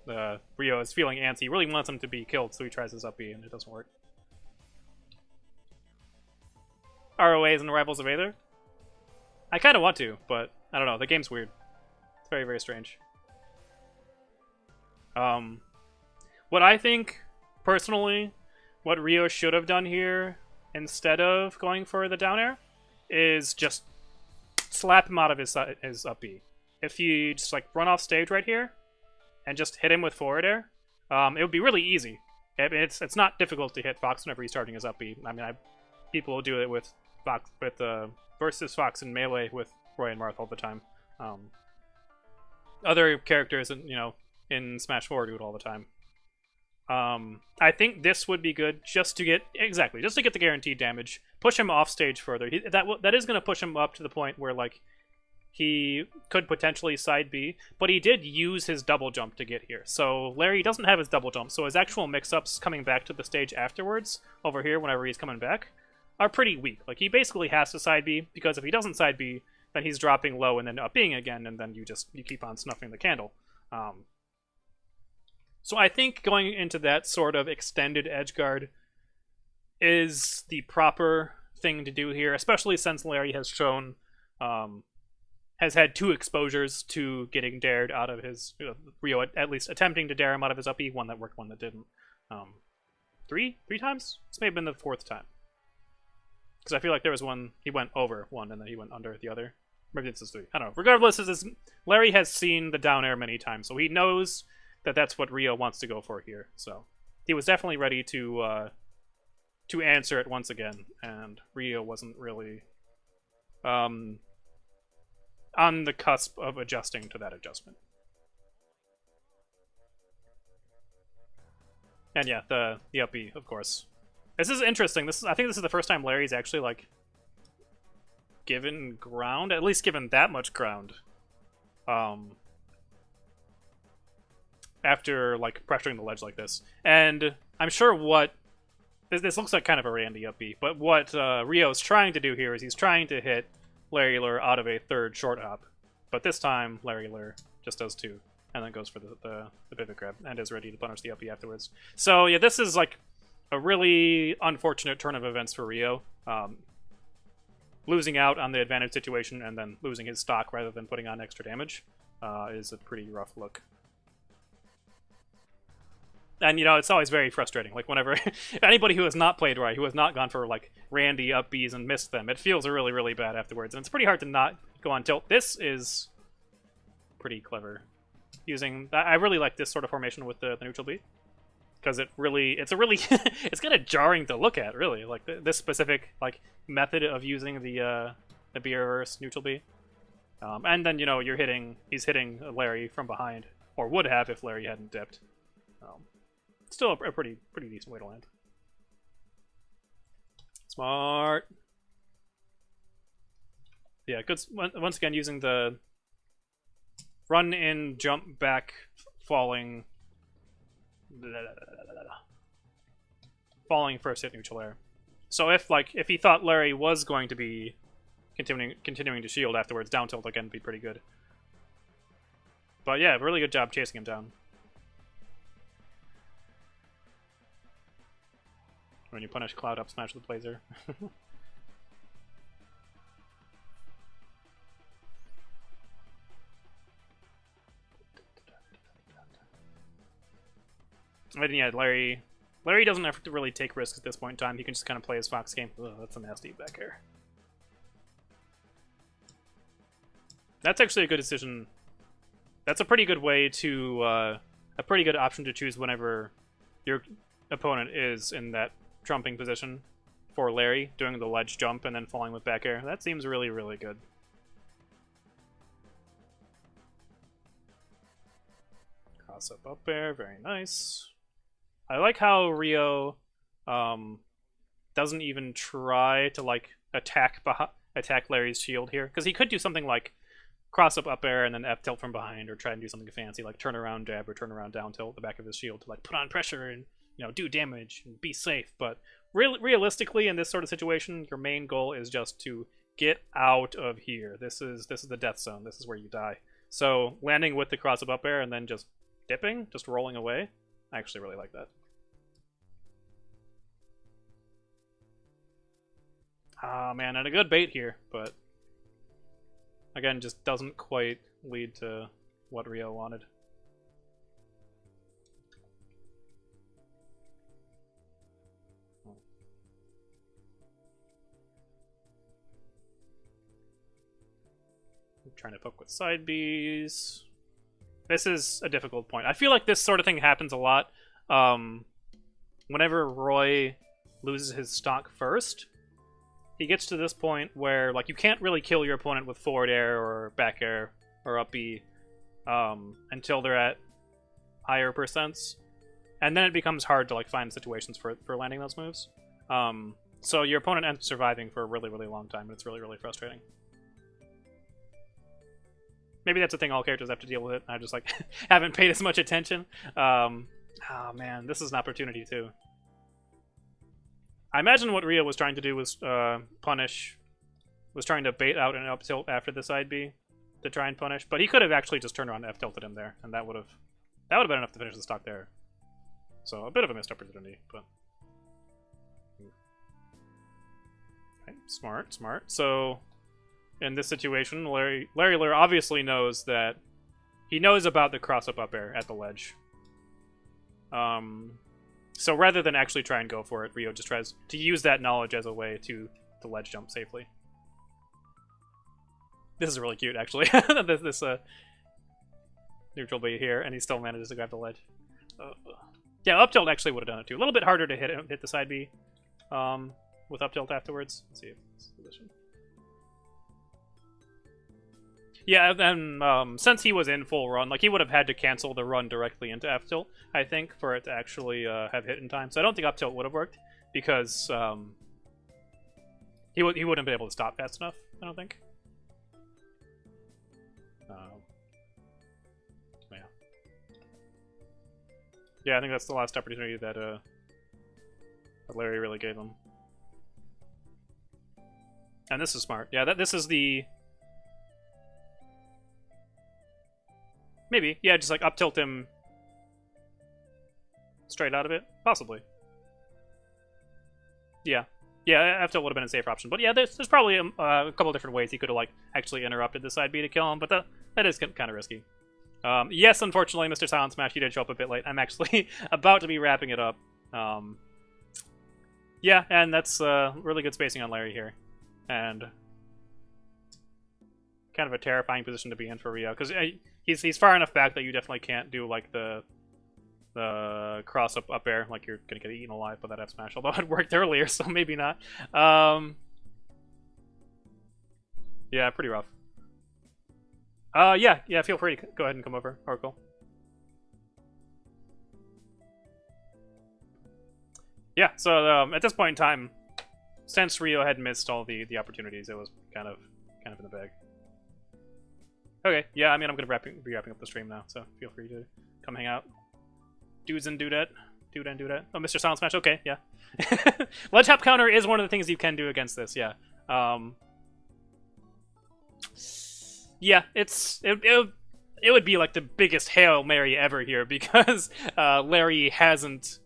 Rio is feeling antsy. He really wants him to be killed, so he tries his up B, and it doesn't work. ROAs and Rivals of Aether? I kind of want to, but I don't know. The game's weird. It's very, very strange. What I think, personally, what Rio should have done here, instead of going for the down air, is just slap him out of his up B. if you just like run off stage right here and just hit him with forward air, it would be really easy. I mean, it's not difficult to hit Fox whenever he's starting his up B. I mean, people will do it with Fox versus Fox in melee with Roy and Marth all the time. Other characters, in Smash4 do it all the time. I think this would be good just to get the guaranteed damage. Push him off stage further. That is going to push him up to the point where like he could potentially side B, but he did use his double jump to get here. So Larry doesn't have his double jump, so his actual mix-ups coming back to the stage afterwards, over here whenever he's coming back, are pretty weak. Like he basically has to side B, because if he doesn't side B, then he's dropping low and then up Bing again, and then you keep on snuffing the candle. So I think going into that sort of extended edge guard is the proper thing to do here, especially since Larry has shown, has had 2 exposures to getting dared out of his, Rio at least attempting to dare him out of his up E, one that worked, one that didn't. 3 times? This may have been the 4th time. Because I feel like there was one, he went over one and then he went under the other. Maybe this is 3. I don't know. Regardless, Larry has seen the down air many times, so he knows that that's what Rio wants to go for here. So he was definitely ready to answer it once again, and Rio wasn't really on the cusp of adjusting to that adjustment. And yeah, the up B, of course. This is interesting. I think this is the first time Larry's actually like given ground, at least given that much ground. After like pressuring the ledge like this. And I'm sure this looks like kind of a Randy up B, but what Rio's trying to do here is he's trying to hit LarryLurr out of a 3rd short hop. But this time LarryLurr just does 2 and then goes for the pivot grab and is ready to punish the up B afterwards. So yeah, this is like a really unfortunate turn of events for Rio. Losing out on the advantage situation and then losing his stock rather than putting on extra damage is a pretty rough look. And, it's always very frustrating. Like, whenever anybody who has not played right, who has not gone for, like, Randy up Bs and missed them, it feels really, really bad afterwards. And it's pretty hard to not go on tilt. This is pretty clever. I really like this sort of formation with the neutral B. Because it's kind of jarring to look at, really. Like, this specific, like, method of using the B reverse neutral B. And then, he's hitting Larry from behind. Or would have if Larry hadn't dipped. Still a pretty decent way to land. Smart. Yeah, good. Once again, using the run in, jump back, falling first hit neutral air. So if he thought Larry was going to be continuing to shield afterwards, down tilt again would be pretty good. But yeah, really good job chasing him down. When you punish Cloud up smash with the Blazer. And yeah, Larry doesn't have to really take risks at this point in time. He can just kind of play his Fox game. Ugh, that's a nasty back air. That's actually a good decision. That's a pretty good way to, a pretty good option to choose whenever your opponent is in that trumping position for Larry, doing the ledge jump and then falling with back air. That seems really, really good. Cross up air, very nice. I like how Rio doesn't even try to like attack Larry's shield here, because he could do something like cross up air and then F tilt from behind, or try and do something fancy like turn around jab or turn around down tilt the back of his shield to like put on pressure and do damage and be safe. But realistically, in this sort of situation, your main goal is just to get out of here. This is the death zone. This is where you die. So landing with the cross up air and then just dipping, just rolling away, I actually really like that. Ah, man, and a good bait here, but again, just doesn't quite lead to what Rio wanted. trying to poke with side Bs. This is a difficult point. I feel like this sort of thing happens a lot. Whenever Roy loses his stock first, he gets to this point where like you can't really kill your opponent with forward air or back air or up B until they're at higher percents, and then it becomes hard to like find situations for landing those moves. So your opponent ends up surviving for a really, really long time, and it's really, really frustrating. Maybe that's a thing all characters have to deal with it. I just like haven't paid as much attention. Oh man, this is an opportunity too. I imagine what Rio was trying to do was trying to bait out an up tilt after the side B to try and punish, but he could have actually just turned around and F tilted him there, and that would have been enough to finish the stock there. So a bit of a missed opportunity, but okay, smart. So in this situation, LarryLurr obviously knows that he knows about the cross-up up air at the ledge. So rather than actually try and go for it, Rio just tries to use that knowledge as a way to ledge jump safely. This is really cute, actually. this neutral B here, and he still manages to grab the ledge. Yeah, up tilt actually would have done it too. A little bit harder to hit the side B with up tilt afterwards. Let's see if this position. Yeah, and since he was in full run, like he would have had to cancel the run directly into F tilt, I think, for it to actually have hit in time. So I don't think up tilt would have worked because he wouldn't have been able to stop fast enough. I don't think. Yeah, I think that's the last opportunity that Larry really gave him. And this is smart. Yeah, this is the... Maybe. Yeah, just like up tilt him straight out of it. Possibly. Yeah. Yeah, F tilt would have been a safer option. But yeah, there's probably a couple different ways he could have like actually interrupted the side B to kill him, but that is kind of risky. Yes, unfortunately, Mr. Silent Smash, you did show up a bit late. I'm actually about to be wrapping it up. Yeah, and that's really good spacing on Larry here. And kind of a terrifying position to be in for Rio, because he's far enough back that you definitely can't do like the cross-up up air, like you're going to get eaten alive by that F smash, although it worked earlier, so maybe not. Yeah, pretty rough. Yeah, feel free to go ahead and come over, Oracle. Yeah, so at this point in time, since Rio had missed all the opportunities, it was kind of in the bag. Okay, yeah, I mean, I'm gonna be wrapping up the stream now, so feel free to come hang out. Dudes and dudette. Dude and dudette. Oh, Mr. Silent Smash, okay, yeah. Ledge hop counter is one of the things you can do against this, yeah. Yeah, it would be like the biggest Hail Mary ever here because Larry hasn't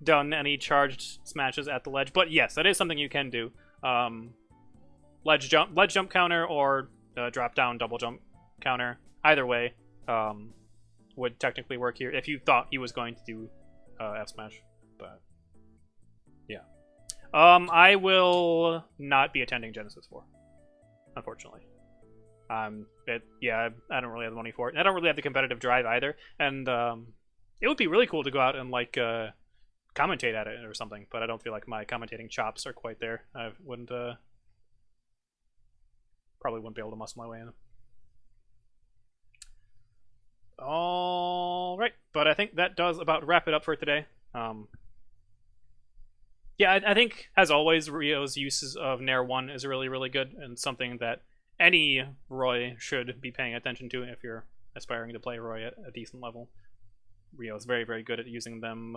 done any charged smashes at the ledge. But yes, that is something you can do. Ledge jump counter or drop down double jump counter. Either way would technically work here if you thought he was going to do F smash. But yeah, I will not be attending Genesis 4, unfortunately. Yeah, I don't really have the money for it. And I don't really have the competitive drive either. And it would be really cool to go out and like commentate at it or something, but I don't feel like my commentating chops are quite there. I wouldn't probably wouldn't be able to muscle my way in. All right, but I think that does about wrap it up for today. Yeah, I think as always, Rio's uses of Nair 1 is really, really good and something that any Roy should be paying attention to if you're aspiring to play Roy at a decent level. Rio is very, very good at using them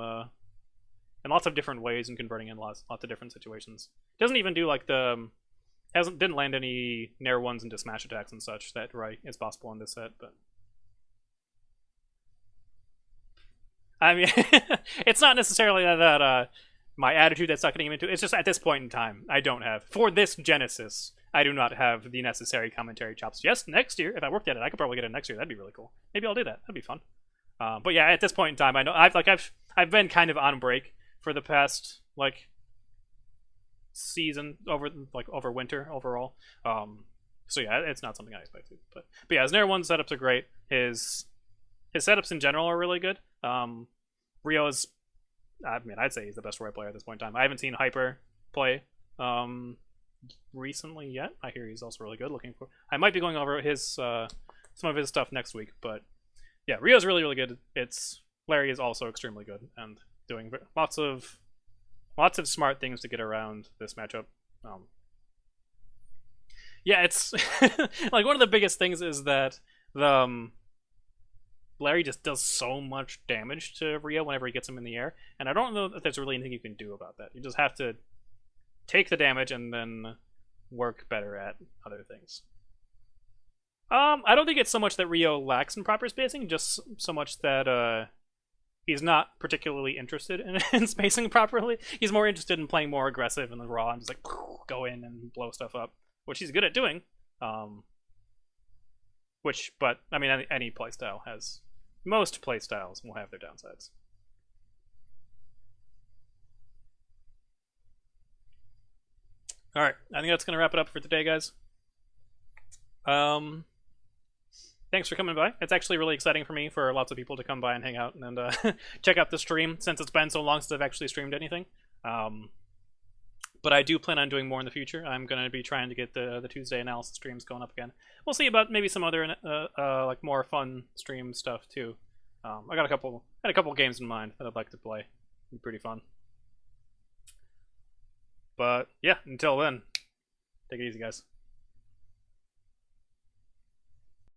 in lots of different ways and converting in lots of different situations. Doesn't even do like didn't land any Nair 1s into smash attacks and such that Roy is possible in this set, but I mean, it's not necessarily that my attitude that's not getting into it. It's just at this point in time, I don't have, for this Genesis, I do not have the necessary commentary chops. Yes, next year, if I worked at it, I could probably get it next year. That'd be really cool. Maybe I'll do that. That'd be fun. But yeah, at this point in time, I know I've been kind of on break for the past like season over winter overall. So yeah, it's not something I expected. But yeah, his Nair 1 setups are great. His setups in general are really good. Rio's, I mean, I'd say he's the best Roy player at this point in time. I haven't seen Hyper play recently yet. I hear he's also really good. I might be going over his some of his stuff next week, but yeah, Rio's really, really good. Larry is also extremely good and doing lots of smart things to get around this matchup. Yeah, it's like one of the biggest things is that Larry just does so much damage to Rio whenever he gets him in the air, and I don't know if there's really anything you can do about that. You just have to take the damage and then work better at other things. I don't think it's so much that Rio lacks in proper spacing, just so much that he's not particularly interested in spacing properly. He's more interested in playing more aggressive in the raw and just like go in and blow stuff up, which he's good at doing. But I mean, any playstyle has, most playstyles will have their downsides. All right, I think that's gonna wrap it up for today, guys. Thanks for coming by. It's actually really exciting for me for lots of people to come by and hang out and check out the stream, since it's been so long since I've actually streamed anything. But I do plan on doing more in the future. I'm going to be trying to get the Tuesday analysis streams going up again. We'll see about maybe some other like more fun stream stuff too. I had a couple games in mind that I'd like to play. It'd be pretty fun. But yeah, until then, take it easy, guys.